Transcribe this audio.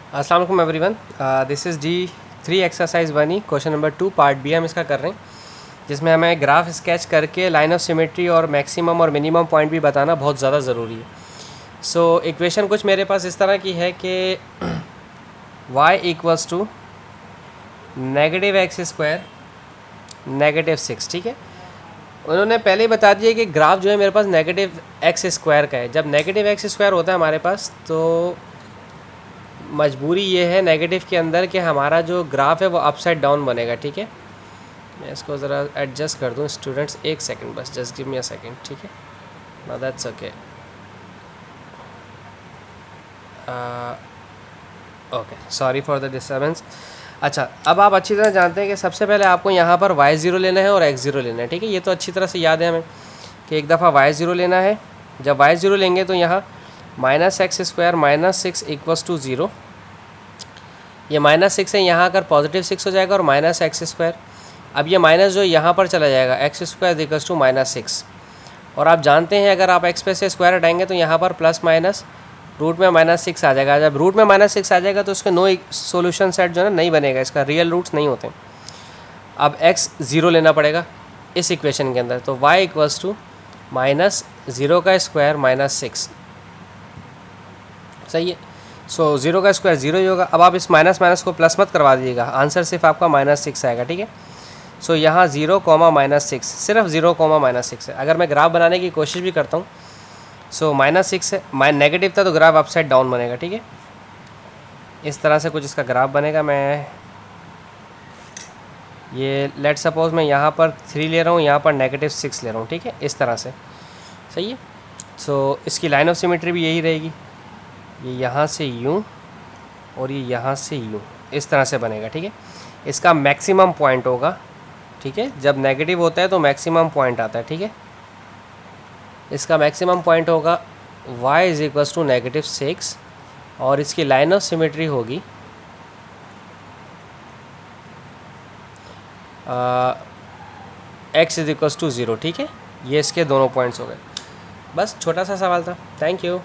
अस्सलाम वालेकुम everyone, this is D3 exercise 1E question number 2 part B हम इसका कर रहे हैं, जिसमें हमें ग्राफ स्केच करके लाइन ऑफ सिमेट्री और मैक्सिमम और मिनिमम पॉइंट भी बताना बहुत ज़्यादा ज़रूरी है। सो इक्वेशन कुछ मेरे पास इस तरह की है कि y इक्वल्स टू -x² -6, ठीक है। उन्होंने पहले ही बता दिया कि ग्राफ जो है मेरे पास -x² का है। जब -x² होता है हमारे पास तो मजबूरी ये है नेगेटिव के अंदर कि हमारा जो ग्राफ है वो अपसाइड डाउन बनेगा, ठीक है। मैं इसको ज़रा एडजस्ट कर दूँ स्टूडेंट्स, एक सेकंड बस, just give me a second, ठीक है ना, that's okay. Okay, sorry for the disturbance. अच्छा, अब आप अच्छी तरह जानते हैं कि सबसे पहले आपको यहाँ पर y0 लेना है और x0 लेना है, ठीक है। ये तो अच्छी तरह से याद है हमें कि एक दफ़ा y0 लेना है। जब y0 लेंगे तो यहाँ -x² -6 इक्वल्स टू 0। ये -6 है, यहाँ अगर +6 हो जाएगा और -x²। अब ये माइनस जो यहाँ पर चला जाएगा, x² इक्वल्स टू -6। और आप जानते हैं अगर आप x पे से स्क्वायर हटाएंगे तो यहाँ पर प्लस माइनस रूट में -6 आ जाएगा। जब रूट में -6 आ जाएगा तो उसके नो सोल्यूशन सेट जो है ना नहीं बनेगा, इसका रियल रूट्स नहीं होते। अब x0 लेना पड़ेगा इस इक्वेशन के अंदर, तो y इक्वल्स टू -0² -6, सही है। सो 0 का स्क्वायर 0 ही होगा। अब आप इस माइनस माइनस को प्लस मत करवा दीजिएगा, आंसर सिर्फ आपका -6 आएगा, ठीक है। सो यहाँ 0, -6, सिर्फ 0, -6 है। अगर मैं ग्राफ बनाने की कोशिश भी करता हूँ सो -6 है, नेगेटिव था तो ग्राफ अपसाइड डाउन बनेगा, ठीक है। इस तरह से कुछ इसका ग्राफ बनेगा। मैं ये लेट सपोज मैं यहाँ पर 3 ले रहा हूँ, यहाँ पर -6 ले रहा हूँ, ठीक है, इस तरह से, सही है। सो इसकी लाइन ऑफ सिमेट्री भी यही रहेगी, ये यहाँ से यूँ और ये यहाँ से यूँ, इस तरह से बनेगा, ठीक है। इसका मैक्सिमम पॉइंट होगा, ठीक है, जब नेगेटिव होता है तो मैक्सिमम पॉइंट आता है, ठीक है। इसका मैक्सिमम पॉइंट होगा y इक्वल्स टू -6 और इसकी लाइन ऑफ सिमेट्री होगी x इक्वल्स टू 0, ठीक है। ये इसके दोनों पॉइंट्स हो गए। बस छोटा सा सवाल था। Thank you.